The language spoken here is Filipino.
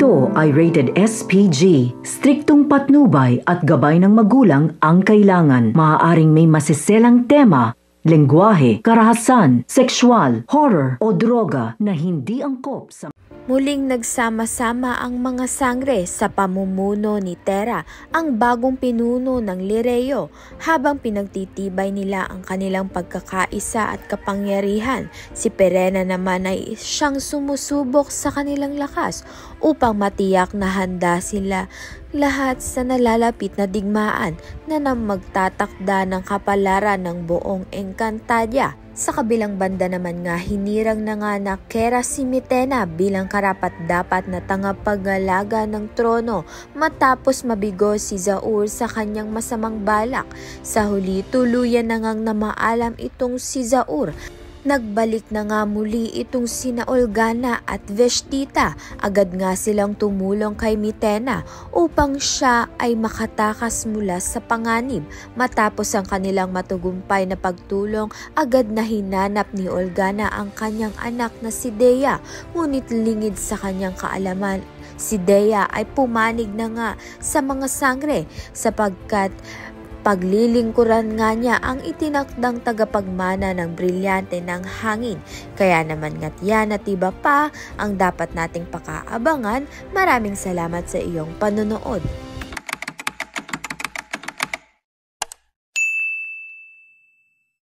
Ito ay rated SPG. Striktong patnubay at gabay ng magulang ang kailangan. Maaaring may masiselang tema, lengguwahe, karahasan, sexual, horror o droga na hindi angkop sa... Muling nagsama-sama ang mga sangre sa pamumuno ni Tera, ang bagong pinuno ng Lireo, habang pinagtitibay nila ang kanilang pagkakaisa at kapangyarihan. Si Perena naman ay siyang sumusubok sa kanilang lakas upang matiyak na handa sila lahat sa nalalapit na digmaan na magtatakda ng kapalaran ng buong Encantadia. Sa kabilang banda naman nga, hinirang na nga na Kera si Mitena bilang karapat-dapat na tagapagalaga ng trono matapos mabigo si Zaur sa kanyang masamang balak. Sa huli, tuluyan na ngang namaalam itong si Zaur. Nagbalik na nga muli itong sina Olgana at Vestita. Agad nga silang tumulong kay Mitena upang siya ay makatakas mula sa panganib. Matapos ang kanilang matagumpay na pagtulong, agad na hinanap ni Olgana ang kanyang anak na si Dea. Ngunit lingid sa kanyang kaalaman, si Dea ay pumanig na nga sa mga sangre sapagkat paglilingkuran nga niya ang itinakdang tagapagmana ng brilyante ng hangin. Kaya naman nga't yan at iba pa ang dapat nating pakaabangan. Maraming salamat sa iyong panonood.